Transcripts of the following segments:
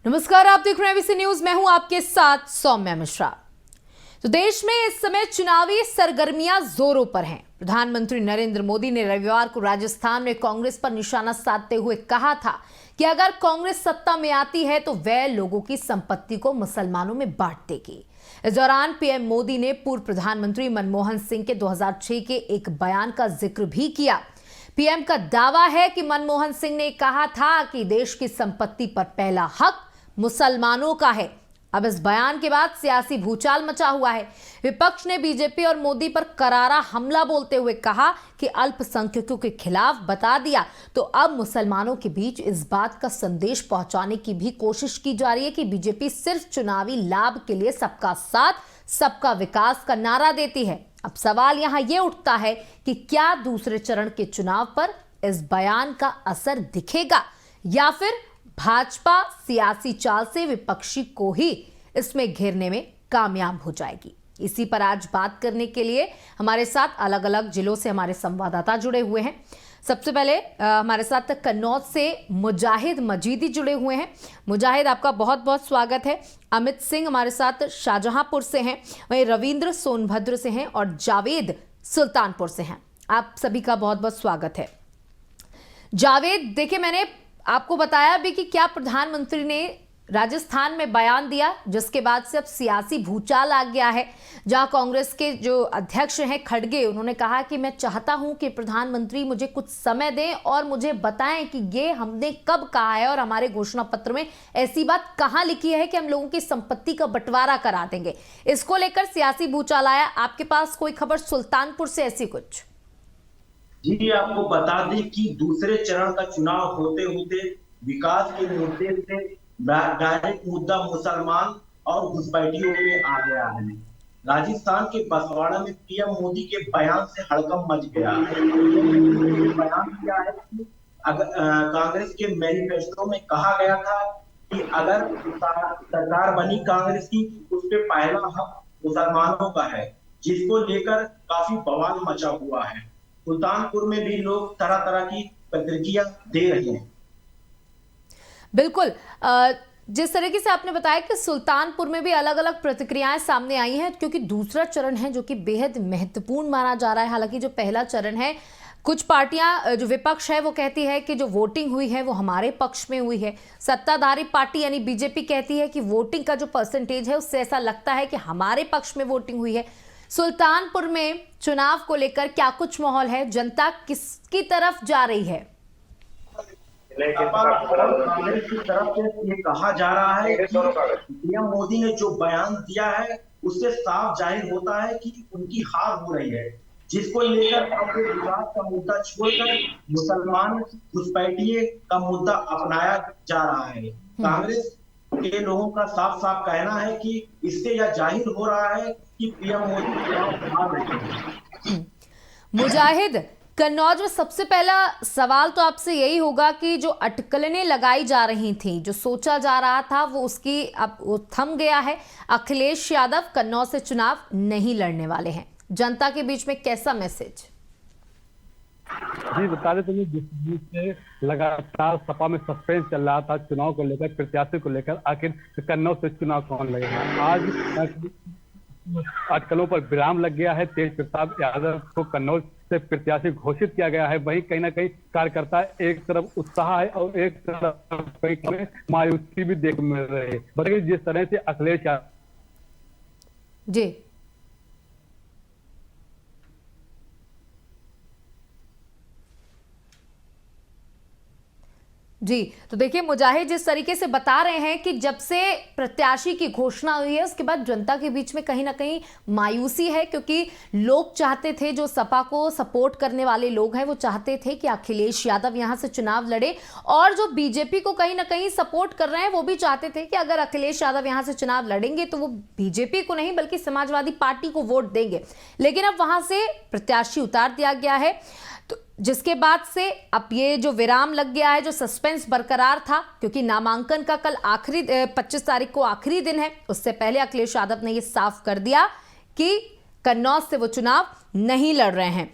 नमस्कार, आप देख रहे हैं एबीसी न्यूज। मैं हूं आपके साथ सौम्या मिश्रा। तो देश में इस समय चुनावी सरगर्मियां जोरों पर हैं। प्रधानमंत्री नरेंद्र मोदी ने रविवार को राजस्थान में कांग्रेस पर निशाना साधते हुए कहा था कि अगर कांग्रेस सत्ता में आती है तो वह लोगों की संपत्ति को मुसलमानों में बांट देगी। इस दौरान पीएम मोदी ने पूर्व प्रधानमंत्री मनमोहन सिंह के 2006 के एक बयान का जिक्र भी किया। पीएम का दावा है कि मनमोहन सिंह ने कहा था कि देश की संपत्ति पर पहला हक मुसलमानों का है। अब इस बयान के बाद सियासी भूचाल मचा हुआ है। विपक्ष ने बीजेपी और मोदी पर करारा हमला बोलते हुए कहा कि अल्पसंख्यकों के खिलाफ बता दिया। तो अब मुसलमानों के बीच इस बात का संदेश पहुंचाने की भी कोशिश की जा रही है कि बीजेपी सिर्फ चुनावी लाभ के लिए सबका साथ सबका विकास का नारा देती है। अब सवाल यहां यह उठता है कि क्या दूसरे चरण के चुनाव पर इस बयान का असर दिखेगा या फिर भाजपा सियासी चाल से विपक्षी को ही इसमें घेरने में कामयाब हो जाएगी। इसी पर आज बात करने के लिए हमारे साथ अलग अलग जिलों से हमारे संवाददाता जुड़े हुए हैं। सबसे पहले हमारे साथ कन्नौज से मुजाहिद मजीदी जुड़े हुए हैं। मुजाहिद, आपका बहुत बहुत स्वागत है। अमित सिंह हमारे साथ शाहजहांपुर से हैं, वहीं रविंद्र सोनभद्र से हैं और जावेद सुल्तानपुर से हैं। आप सभी का बहुत बहुत स्वागत है। जावेद, देखिए, मैंने आपको बताया भी कि क्या प्रधानमंत्री ने राजस्थान में बयान दिया, जिसके बाद से अब सियासी भूचाल आ गया है, जहां कांग्रेस के जो अध्यक्ष हैं खड़गे, उन्होंने कहा कि मैं चाहता हूं कि प्रधानमंत्री मुझे कुछ समय दें और मुझे बताएं कि ये हमने कब कहा है और हमारे घोषणा पत्र में ऐसी बात कहां लिखी है कि हम लोगों की संपत्ति का बंटवारा करा देंगे। इसको लेकर सियासी भूचाल आया। आपके पास कोई खबर सुल्तानपुर से ऐसी कुछ? जी, आपको बता दें कि दूसरे चरण का चुनाव होते होते विकास के मुद्दे से डायरेक्ट मुद्दा मुसलमान और घुसपैठियों में आ गया है। राजस्थान के बसवाड़ा में पीएम मोदी के बयान से हड़कंप मच गया है। बयान किया है कि कांग्रेस के मैनिफेस्टो में कहा गया था कि अगर सरकार बनी कांग्रेस की, उस पे पहला हक मुसलमानों का है, जिसको लेकर काफी बवाल मचा हुआ है। सुल्तानपुर में भी लोग तरह तरह की प्रतिक्रिया दे रहे हैं। बिल्कुल, जिस तरीके से आपने बताया कि सुल्तानपुर में भी अलग अलग प्रतिक्रियाएं सामने आई हैं, क्योंकि दूसरा चरण है जो कि बेहद महत्वपूर्ण माना जा रहा है। हालांकि जो पहला चरण है, कुछ पार्टियां, जो विपक्ष है वो कहती है कि जो वोटिंग हुई है वो हमारे पक्ष में हुई है। सत्ताधारी पार्टी यानी बीजेपी कहती है कि वोटिंग का जो परसेंटेज है उससे ऐसा लगता है कि हमारे पक्ष में वोटिंग हुई है। सुल्तानपुर में चुनाव को लेकर क्या कुछ माहौल है? जनता किसकी तरफ जा रही है? कांग्रेस की तरफ से ये कहा जा रहा है कि पीएम मोदी ने जो बयान दिया है उससे साफ जाहिर होता है कि उनकी हार हो रही है, जिसको लेकर अब विकास का मुद्दा छोड़कर मुसलमान घुसपैठिए का मुद्दा अपनाया जा रहा है। कांग्रेस के लोगों का साफ साफ कहना है कि इससे यह जाहिर हो रहा है कि पीएम मोदी चुनाव हार रहे हैं। मुजाहिद, कन्नौज में सबसे पहला सवाल तो आपसे यही होगा कि जो अटकलें लगाई जा रही थी, जो सोचा जा रहा था, वो उसकी अब वो थम गया है। अखिलेश यादव कन्नौज से चुनाव नहीं लड़ने वाले हैं। जनता के बीच में कैसा मैसेज? जी, बता दें तो जिस से लगातार सपा में सस्पेंस चल रहा था चुनाव को लेकर, प्रत्याशी को लेकर, आखिर कन्नौज से चुनाव कौन लड़ेगा। आज अटकलों पर विराम लग गया है। तेज प्रताप यादव को कन्नौज से प्रत्याशी घोषित किया गया है। वहीं कहीं ना कहीं कार्यकर्ता एक तरफ उत्साह है और एक तरफ मायूसी भी देखने मिल रही है। बताइए, जिस तरह से अखिलेश यादव जी जी, तो देखिए मुजाहिद, जिस तरीके से बता रहे हैं कि जब से प्रत्याशी की घोषणा हुई है उसके बाद जनता के बीच में कहीं ना कहीं मायूसी है, क्योंकि लोग चाहते थे, जो सपा को सपोर्ट करने वाले लोग हैं वो चाहते थे कि अखिलेश यादव यहां से चुनाव लड़े, और जो बीजेपी को कहीं ना कहीं सपोर्ट कर रहे हैं वो भी चाहते थे कि अगर अखिलेश यादव यहां से चुनाव लड़ेंगे तो वो बीजेपी को नहीं बल्कि समाजवादी पार्टी को वोट देंगे। लेकिन अब वहां से प्रत्याशी उतार दिया गया है, तो जिसके बाद से अब ये जो विराम लग गया है, जो सस्पेंस बरकरार था, क्योंकि नामांकन का कल आखिरी 25 तारीख को आखिरी दिन है। उससे पहले अखिलेश यादव ने ये साफ कर दिया कि कन्नौज से वो चुनाव नहीं लड़ रहे हैं।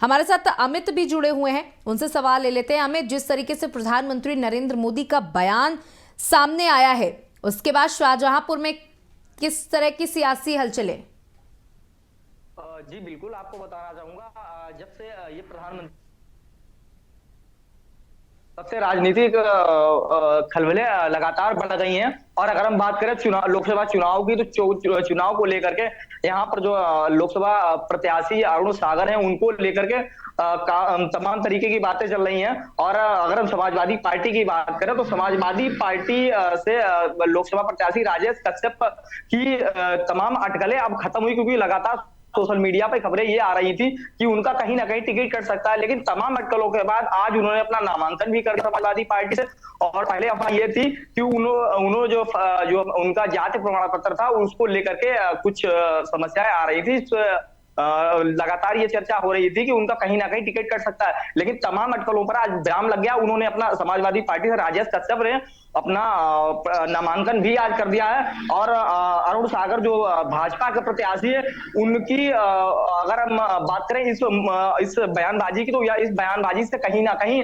हमारे साथ अमित भी जुड़े हुए हैं, उनसे सवाल ले लेते हैं। अमित, जिस तरीके से प्रधानमंत्री नरेंद्र मोदी का बयान सामने आया है। उसके बाद शाहजहांपुर में किस तरह की सियासी हलचलें? जी बिल्कुल, आपको बताना चाहूंगा, जब से ये प्रधानमंत्री, तब से राजनीतिक खलबले लगातार बढ़ गई हैं। और अगर हम बात करें लोकसभा चुनाव की, तो चुनाव को लेकर के यहाँ पर जो लोकसभा प्रत्याशी अरुण सागर हैं, उनको लेकर के तमाम तरीके की बातें चल रही हैं। और अगर हम समाजवादी पार्टी की बात करें, तो समाजवादी पार्टी से लोकसभा प्रत्याशी राजेश कश्यप की तमाम अटकलें अब खत्म हुई, क्योंकि लगातार सोशल मीडिया पे खबरें ये आ रही थी कि उनका कहीं ना कहीं टिकट कट सकता है। लेकिन तमाम अटकलों के बाद आज उन्होंने अपना नामांकन भी कर दिया समाजवादी पार्टी से। और पहले अफवाह ये थी कि उन्होंने जो उनका जाति प्रमाण पत्र था, उसको लेकर के कुछ समस्याएं आ रही थी। लगातार ये चर्चा हो रही थी कि उनका कहीं ना कहीं टिकट कट सकता है। लेकिन तमाम अटकलों पर आज विराम लग गया। उन्होंने अपना समाजवादी पार्टी से राजेश कश्यप ने अपना नामांकन भी आज कर दिया है। और अरुण सागर जो भाजपा के प्रत्याशी है, उनकी अगर हम बात करें इस बयानबाजी की, तो या इस बयानबाजी से कहीं ना कहीं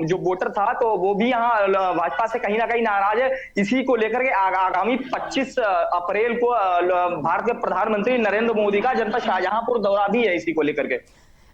जो वोटर था, तो वो भी यहाँ भाजपा से कहीं ना कहीं नाराज है। इसी को लेकर के आगामी 25 अप्रैल को भारत के प्रधानमंत्री नरेंद्र मोदी का जनपद शाहजहांपुर दौरा भी है, इसी को लेकर के।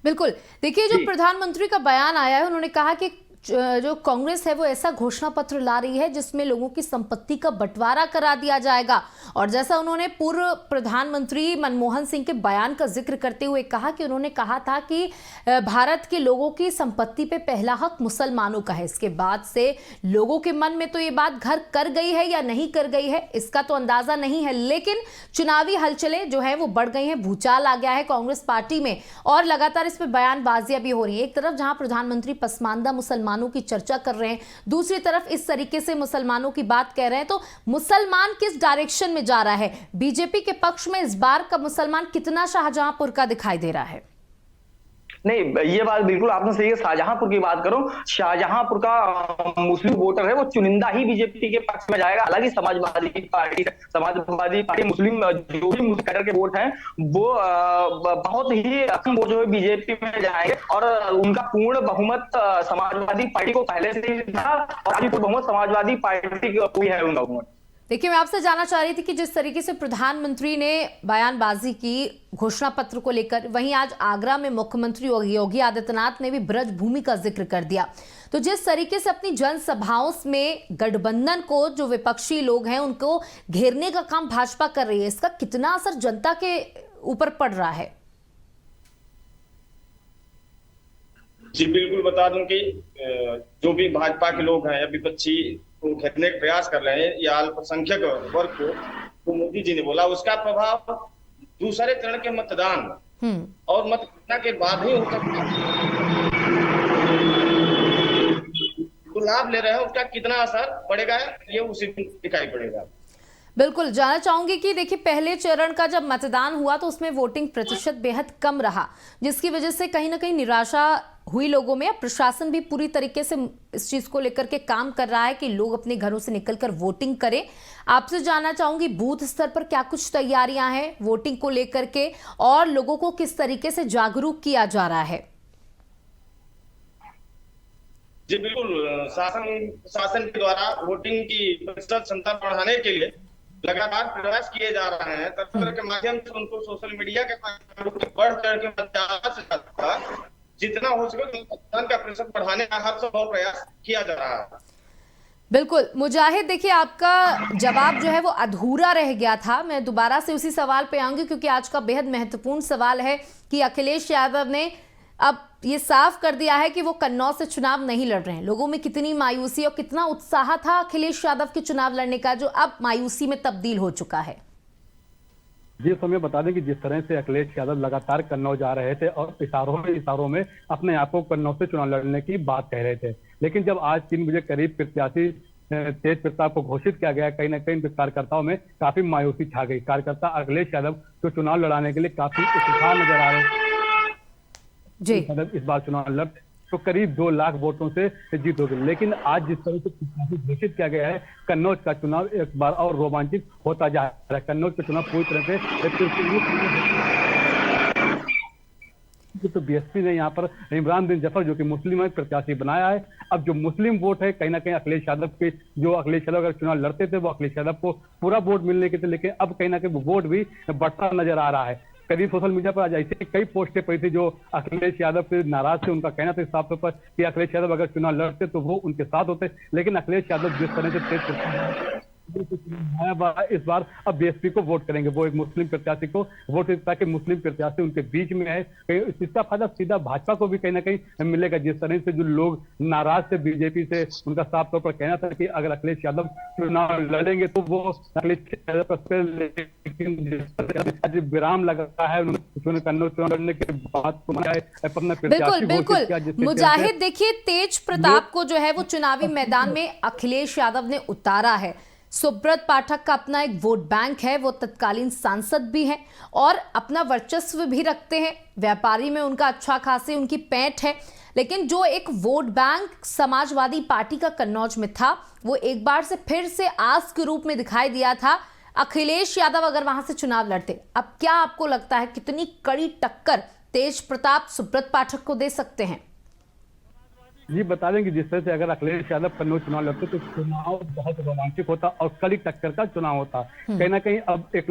बिल्कुल, देखिए जो प्रधानमंत्री का बयान आया है, उन्होंने कहा कि जो कांग्रेस है वो ऐसा घोषणा पत्र ला रही है जिसमें लोगों की संपत्ति का बंटवारा करा दिया जाएगा। और जैसा उन्होंने पूर्व प्रधानमंत्री मनमोहन सिंह के बयान का जिक्र करते हुए कहा कि उन्होंने कहा था कि भारत के लोगों की संपत्ति पे पहला हक मुसलमानों का है। इसके बाद से लोगों के मन में तो ये बात घर कर गई है या नहीं कर गई है, इसका तो अंदाजा नहीं है, लेकिन चुनावी हलचलें जो है वो बढ़ गई हैं। भूचाल आ गया है कांग्रेस पार्टी में और लगातार इस पर बयानबाजियां भी हो रही है। एक तरफ जहां प्रधानमंत्री पसमानदा मुसलमानों की चर्चा कर रहे हैं, दूसरी तरफ इस तरीके से मुसलमानों की बात कह रहे हैं, तो मुसलमान किस डायरेक्शन में जा रहा है? बीजेपी के पक्ष में इस बार का मुसलमान कितना शाहजहांपुर का दिखाई दे रहा है? नहीं, ये बात बिल्कुल आपने सही है। शाहजहांपुर की बात करो, शाहजहांपुर का मुस्लिम वोटर है वो चुनिंदा ही बीजेपी के पक्ष में जाएगा। हालांकि समाजवादी पार्टी मुस्लिम जो भी मुस्लिम कैडर के वोट हैं, वो बहुत ही कम वोट जो है बीजेपी में जाएंगे। और उनका पूर्ण बहुमत समाजवादी पार्टी को पहले से ही था, और अभी पूर्ण बहुमत समाजवादी पार्टी को है उनका बहुमत। देखिए, मैं आपसे जानना चाह रही थी कि जिस तरीके से प्रधानमंत्री ने बयानबाजी की घोषणा पत्र को लेकर, वहीं आज आगरा में मुख्यमंत्री योगी आदित्यनाथ ने भी ब्रजभूमि का जिक्र कर दिया। तो जिस तरीके से अपनी जनसभाओं में गठबंधन को, जो विपक्षी लोग हैं, उनको घेरने का काम भाजपा कर रही है, इसका कितना असर जनता के ऊपर पड़ रहा है? जी बिल्कुल, बता दूं कि जो भी भाजपा के लोग हैं या विपक्षी को घेरने का प्रयास कर रहे हैं या अल्पसंख्यक वर्ग को, तो मोदी जी ने बोला उसका प्रभाव दूसरे चरण के मतदान और मतगणना के बाद ही हो सकता है। तो लाभ ले रहे हैं, उसका कितना असर पड़ेगा ये उसी दिन दिखाई पड़ेगा। बिल्कुल, जानना चाहूंगी कि देखिए, पहले चरण का जब मतदान हुआ तो उसमें वोटिंग प्रतिशत बेहद कम रहा, जिसकी वजह से कहीं ना कहीं निराशा हुई लोगों में। प्रशासन भी पूरी तरीके से इस चीज को लेकर के काम कर रहा है कि लोग अपने घरों से निकलकर वोटिंग करें। आपसे जानना चाहूंगी, बूथ स्तर पर क्या कुछ तैयारियां हैं वोटिंग को लेकर के, और लोगों को किस तरीके से जागरूक किया जा रहा है? जी बिल्कुल, शासन के द्वारा वोटिंग की प्रतिशत क्षमता बढ़ाने के लिए लगातार प्रयास किए जा रहे हैं। तंत्र के माध्यम से उनको सोशल मीडिया के माध्यम से बढ़ चढ़ के ज्यादा से ज्यादा जितना हो सके मतदान का प्रतिशत बढ़ाने का हर संभव प्रयास किया जा रहा है। बिल्कुल मुजाहिद, देखिए आपका जवाब जो है वो अधूरा रह गया था। मैं दोबारा से उसी सवाल पे आऊंगी क्योंकि आज का बेहद महत्वपूर्ण सवाल है कि अखिलेश यादव ने अब ये साफ कर दिया है कि वो कन्नौज से चुनाव नहीं लड़ रहे हैं। लोगों में कितनी मायूसी और कितना उत्साह था अखिलेश यादव के चुनाव लड़ने का, जो अब मायूसी में तब्दील हो चुका है। जी, तो हमें बता दें कि जिस तरह से अखिलेश यादव लगातार कन्नौज जा रहे थे और इशारों में अपने आप को कन्नौज से चुनाव लड़ने की बात कह रहे थे, लेकिन जब आज 3 बजे करीब प्रत्याशी तेज प्रताप को घोषित किया गया, कहीं ना कहीं कार्यकर्ताओं में काफी मायूसी छा गई। कार्यकर्ता अखिलेश यादव को चुनाव लड़ाने के लिए काफी उत्साह नजर आ रहे जी। इस बार चुनाव लड़ तो करीब 2 लाख वोटों से जीत हो गई, लेकिन आज जिस तरह से घोषित किया गया है, कन्नौज का चुनाव एक बार और रोमांचित होता जा रहा है। कन्नौज का चुनाव पूरी तरह से तो बीएसपी ने यहाँ पर इमरान बिन जफर जो कि मुस्लिम है प्रत्याशी बनाया है। अब जो मुस्लिम वोट है कहीं ना कहीं अखिलेश यादव के, जो अखिलेश यादव अगर चुनाव लड़ते थे वो अखिलेश यादव को पूरा वोट मिलने के थे, लेकिन अब कहीं ना कहीं वो वोट भी बढ़ता नजर आ रहा है। करीब सोशल मीडिया पर आज ऐसे कई पोस्टें पड़ी थी जो अखिलेश यादव से नाराज थे। उनका कहना था साफ तौर पर कि अखिलेश यादव अगर चुनाव लड़ते तो वो उनके साथ होते, लेकिन अखिलेश यादव जिस तरह से तेज इस बार अब बीएसपी को वोट करेंगे, वो एक मुस्लिम प्रत्याशी को वोट, ताकि मुस्लिम प्रत्याशी उनके बीच में है। इसका फायदा सीधा भाजपा को भी कहीं ना कहीं मिलेगा। जिस तरह से जो लोग नाराज थे बीजेपी से, उनका साफ तौर पर कहना था कि अगर अखिलेश यादव चुनाव लड़ेंगे तो वो अखिलेश यादव पर, लेकिन विराम लगा है उन्होंने कन्नौज चुनाव लड़ने के बाद अपना बिल्कुल बिल्कुल मुजाहिद, देखिए तेज प्रताप को जो है वो चुनावी मैदान में अखिलेश यादव ने उतारा है। सुब्रत पाठक का अपना एक वोट बैंक है, वो तत्कालीन सांसद भी हैं और अपना वर्चस्व भी रखते हैं, व्यापारी में उनका अच्छा खासी उनकी पैठ है। लेकिन जो एक वोट बैंक समाजवादी पार्टी का कन्नौज में था, वो एक बार से फिर से आस के रूप में दिखाई दिया था अखिलेश यादव अगर वहां से चुनाव लड़ते। अब क्या आपको लगता है कितनी कड़ी टक्कर तेज प्रताप सुब्रत पाठक को दे सकते हैं? ये बता दें कि जिस तरह से अगर अखिलेश यादव कन्नौज चुनाव लड़ते तो चुनाव बहुत रोमांचक होता और कड़ी टक्कर का चुनाव होता। कहीं ना कहीं अब एक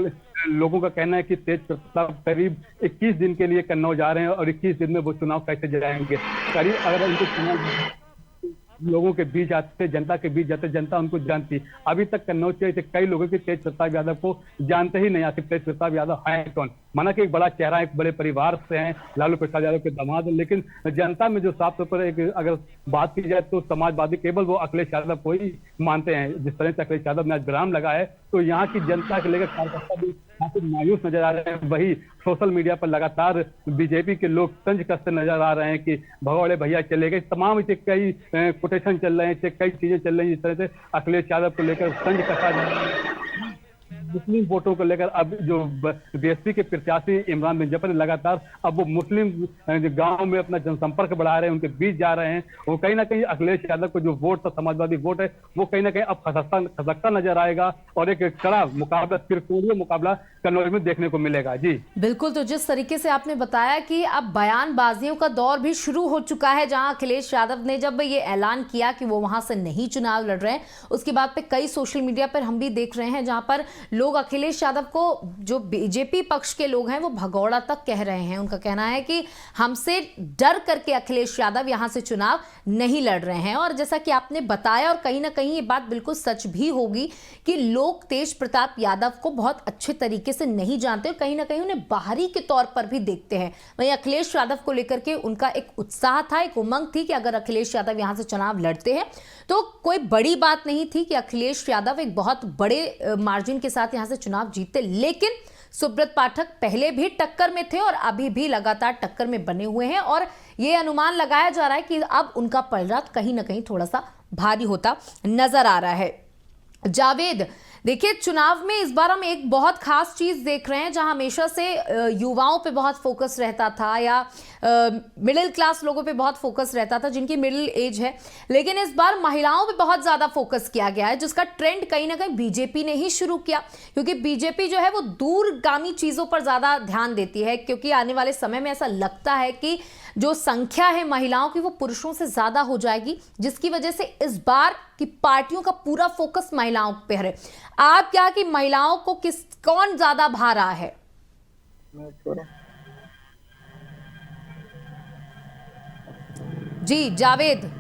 लोगों का कहना है कि तेज प्रताप करीब 21 दिन के लिए कन्नौज जा रहे हैं और 21 दिन में वो चुनाव कैसे जाएंगे। करीब अगर उनको चुनाव लोगों के बीच आते, जनता के बीच जाते, जनता उनको जानती। अभी तक कन्नौज के कई लोगों की तेज प्रताप यादव को जानते ही नहीं आते तेज प्रताप यादव है कौन। माना कि एक बड़ा चेहरा, एक बड़े परिवार से हैं, लालू प्रसाद यादव के दामाद हैं, लेकिन जनता में जो साफ तौर पर एक अगर बात की जाए तो समाजवादी केवल वो अखिलेश यादव को ही मानते हैं। जिस तरह से अखिलेश यादव ने आज विराम लगा है तो यहाँ की जनता के लेकर कार्यकर्ता भी काफी मायूस नजर आ रहे हैं। वही सोशल मीडिया पर लगातार बीजेपी के लोग तंज कसते नजर आ रहे हैं कि भगौड़े भैया चले गए। तमाम इसे कई कोटेशन चल रहे हैं, कई चीजें चल रही हैं जिस तरह से अखिलेश यादव को लेकर तंज कसा जा रहा है। मुस्लिम वोटों को लेकर अब जो बीएसपी के प्रत्याशी इमरान बिन जफर लगातार अब वो मुस्लिम गांव में अपना जनसंपर्क बढ़ा रहे हैं, उनके बीच जा रहे हैं। वो कहीं ना कहीं अखिलेश यादव को जो वोट था, समाजवादी वोट है, वो कहीं ना कहीं अब खसकता नजर आएगा और एक कड़ा मुकाबला, त्रिकोणीय मुकाबला कन्नौज में देखने को मिलेगा। जी बिल्कुल, तो जिस तरीके से आपने बताया कि अब बयानबाजियों का दौर भी शुरू हो चुका है, जहां अखिलेश यादव ने जब ये ऐलान किया कि वो वहां से नहीं चुनाव लड़ रहे हैं, उसके बाद पे कई सोशल मीडिया पर हम भी देख रहे हैं जहां पर लोग अखिलेश यादव को, जो बीजेपी पक्ष के लोग हैं, वो भगौड़ा तक कह रहे हैं। उनका कहना है कि हमसे डर करके अखिलेश यादव यहां से चुनाव नहीं लड़ रहे हैं। और जैसा कि आपने बताया, और कहीं ना कहीं ये बात बिल्कुल सच भी होगी कि लोग तेज प्रताप यादव को बहुत अच्छे तरीके से नहीं जानते और कहीं ना कहीं उन्हें बाहरी के तौर पर भी देखते हैं। वहीं अखिलेश यादव को लेकर के उनका एक उत्साह था, एक उमंग थी कि अगर अखिलेश यादव यहां से चुनाव लड़ते हैं तो कोई बड़ी बात नहीं थी कि अखिलेश यादव एक बहुत बड़े मार्जिन के साथ यहां से चुनाव जीतते। लेकिन सुब्रत पाठक पहले भी टक्कर में थे और अभी भी लगातार टक्कर में बने हुए हैं और यह अनुमान लगाया जा रहा है कि अब उनका पलड़ा कहीं ना कहीं थोड़ा सा भारी होता नजर आ रहा है। जावेद, देखिए चुनाव में इस बार हम एक बहुत खास चीज देख रहे हैं, जहां हमेशा से युवाओं पे बहुत फोकस रहता था या मिडिल क्लास लोगों पे बहुत फोकस रहता था जिनकी मिडिल एज है, लेकिन इस बार महिलाओं पे बहुत ज्यादा फोकस किया गया है, जिसका ट्रेंड कहीं ना कहीं बीजेपी ने ही शुरू किया। क्योंकि बीजेपी जो है वो दूरगामी चीजों पर ज्यादा ध्यान देती है, क्योंकि आने वाले समय में ऐसा लगता है कि जो संख्या है महिलाओं की वो पुरुषों से ज्यादा हो जाएगी, जिसकी वजह से इस बार की पार्टियों का पूरा फोकस महिलाओं पे है। आप क्या कि महिलाओं को कौन ज्यादा भा रहा है? जी जावेद,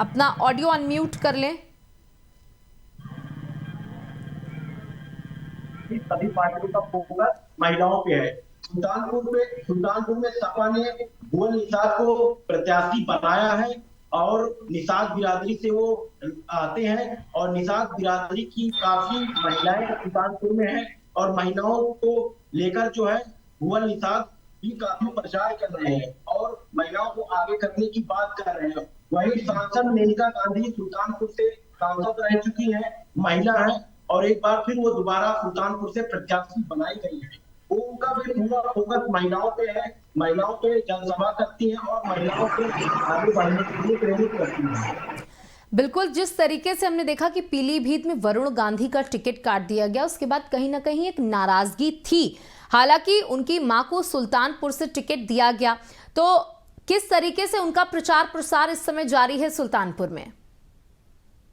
अपना ऑडियो अनम्यूट कर लें। सभी पार्टियों का फोकस महिलाओं पे है। सुल्तानपुर में सपा ने भुवन निषाद को प्रत्याशी बनाया है और निषाद बिरादरी से वो आते हैं और निषाद बिरादरी की काफी महिलाएं सुल्तानपुर में हैं और महिलाओं को लेकर जो है भुवन निषाद भी काफी प्रचार कर रहे हैं और महिलाओं को आगे करने की बात कर रहे हैं। वही सांसद मेनका गांधी सुल्तानपुर से सांसद रह चुकी है, महिला है और एक बार फिर वो दोबारा सुल्तानपुर से प्रत्याशी बनाई गई है। उनका भी पूरा फोकस महिलाओं पे है, महिलाओं पे जनसभा करती है और महिलाओं को आगे बढ़ने के लिए प्रेरित करती है। बिल्कुल, जिस तरीके से हमने देखा कि पीलीभीत में वरुण गांधी का टिकट काट दिया गया, उसके बाद कहीं ना कहीं एक नाराजगी थी। हालांकि उनकी मां को सुल्तानपुर से टिकट दिया गया, तो किस तरीके से उनका प्रचार प्रसार इस समय जारी है सुल्तानपुर में?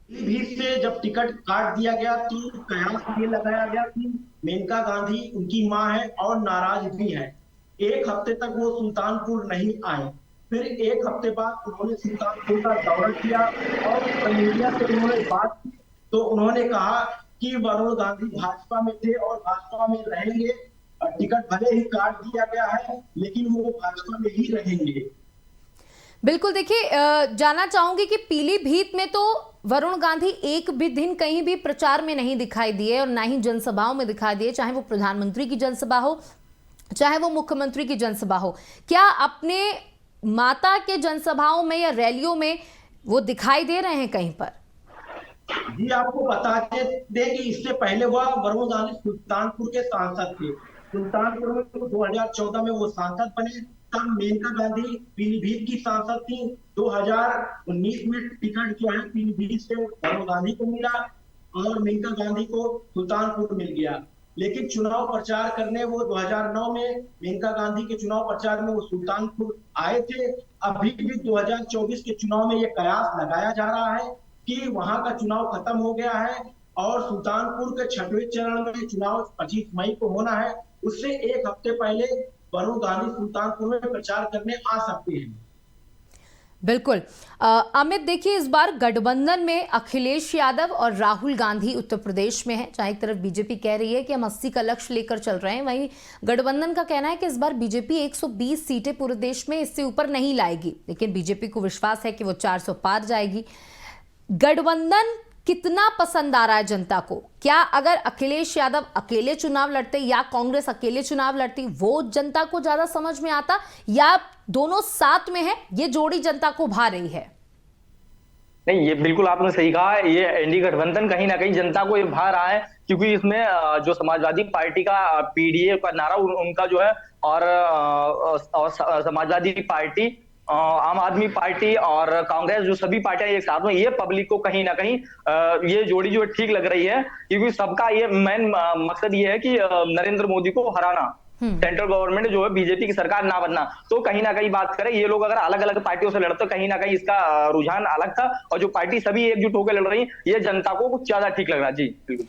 पीलीभीत से जब टिकट काट दिया गया तो कयास ये लगाया गया कि मेनका गांधी उनकी मां है और नाराज भी है। एक हफ्ते तक वो सुल्तानपुर नहीं आए। फिर एक हफ्ते बाद उन्होंने सुल्तानपुर का दौरा किया और मीडिया से उन्होंने बात की, तो उन्होंने कहा कि वरुण गांधी भाजपा में थे और भाजपा में रहेंगे। टिकट भले ही काट दिया गया है लेकिन वो भाजपा में ही रहेंगे। बिल्कुल, देखिए, जानना चाहूंगी कि पीलीभीत में तो वरुण गांधी एक भी दिन कहीं भी प्रचार में नहीं दिखाई दिए और ना ही जनसभाओं में दिखाई दिए, चाहे वो प्रधानमंत्री की जनसभा हो, चाहे वो मुख्यमंत्री की जनसभा हो। क्या अपने माता के जनसभाओं में या रैलियों में वो दिखाई दे रहे हैं कहीं पर? जी, आपको बता दें कि इससे पहले वह वरुण गांधी सुल्तानपुर के सांसद थे। सुल्तानपुर में 2014 में वो सांसद बने। तब मेनका गांधी पीलीभीत की सांसद थी। 2019 में टिकट जो है पीलीभीत से वरुण गांधी को मिला और मेनका गांधी को सुल्तानपुर मिल गया। लेकिन चुनाव प्रचार करने वो 2009 में मेनका गांधी के चुनाव प्रचार में वो सुल्तानपुर आए थे। अभी भी 2024 के चुनाव में ये कयास लगाया जा रहा है कि वहां का चुनाव खत्म हो गया है और सुल्तानपुर के 6वें चरण में चुनाव 25 मई को होना है। उससे एक हफ्ते पहले वरुण गांधी सुल्तानपुर में प्रचार करने आ सकते हैं। बिल्कुल, अमित, देखिए, इस बार गठबंधन में अखिलेश यादव और राहुल गांधी उत्तर प्रदेश में है। जहां एक तरफ बीजेपी कह रही है कि हम 80 का लक्ष्य लेकर चल रहे हैं, वहीं गठबंधन का कहना है कि इस बार बीजेपी 120 सीटें पूरे देश में, इससे ऊपर नहीं लाएगी। लेकिन बीजेपी को विश्वास है कि वो 400 पार जाएगी। गठबंधन कितना पसंद आ रहा है जनता को? क्या अगर अखिलेश यादव अकेले चुनाव लड़ते या कांग्रेस अकेले चुनाव लड़ती, वो जनता को ज्यादा समझ में आता, या दोनों साथ में है, ये जोड़ी जनता को भा रही है? नहीं, ये बिल्कुल आपने सही कहा है। ये एनडीए गठबंधन कहीं ना कहीं जनता को ये भा रहा है, क्योंकि इसमें जो समाजवादी पार्टी का पीडीए का नारा उनका जो है, और समाजवादी पार्टी, आम आदमी पार्टी और कांग्रेस, जो सभी पार्टियां एक साथ में, ये पब्लिक को कहीं ना कहीं ये जोड़ी जो है ठीक लग रही है, क्योंकि सबका ये मेन मकसद ये है कि नरेंद्र मोदी को हराना, सेंट्रल गवर्नमेंट जो है बीजेपी की सरकार ना बनना। तो कहीं ना कहीं बात करें, ये लोग अगर अलग अलग पार्टियों से लड़ते, कहीं ना कहीं इसका रुझान अलग था, और जो पार्टी सभी एकजुट होकर लड़ रही, ये जनता को कुछ ज्यादा ठीक लग रहा। जी बिल्कुल।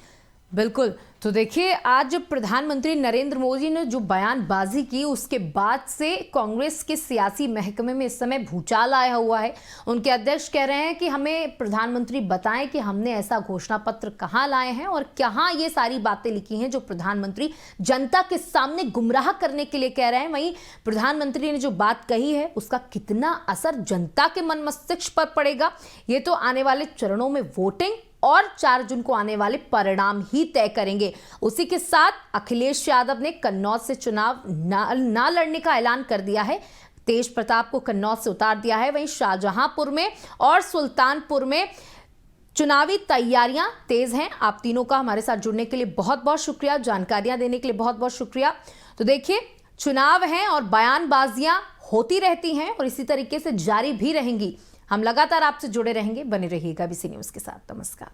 बिल्कुल, तो देखिए, आज प्रधानमंत्री नरेंद्र मोदी ने जो बयानबाजी की, उसके बाद से कांग्रेस के सियासी महकमे में इस समय भूचाल आया हुआ है। उनके अध्यक्ष कह रहे हैं कि हमें प्रधानमंत्री बताएं कि हमने ऐसा घोषणा पत्र कहां लाए हैं और कहां ये सारी बातें लिखी हैं जो प्रधानमंत्री जनता के सामने गुमराह करने के लिए कह रहे हैं। वहीं प्रधानमंत्री ने जो बात कही है, उसका कितना असर जनता के मन मस्तिष्क पर पड़ेगा, ये तो आने वाले चरणों में वोटिंग और 4 जून को आने वाले परिणाम ही तय करेंगे। उसी के साथ अखिलेश यादव ने कन्नौज से चुनाव ना लड़ने का ऐलान कर दिया है। तेज प्रताप को कन्नौज से उतार दिया है। वहीं शाहजहांपुर में और सुल्तानपुर में चुनावी तैयारियां तेज हैं। आप तीनों का हमारे साथ जुड़ने के लिए बहुत बहुत शुक्रिया, जानकारियां देने के लिए बहुत बहुत शुक्रिया। तो देखिए, चुनाव हैं और बयानबाजियां होती रहती हैं और इसी तरीके से जारी भी रहेंगी। हम लगातार आपसे जुड़े रहेंगे। बने रहिएगा बीसी न्यूज के साथ। नमस्कार।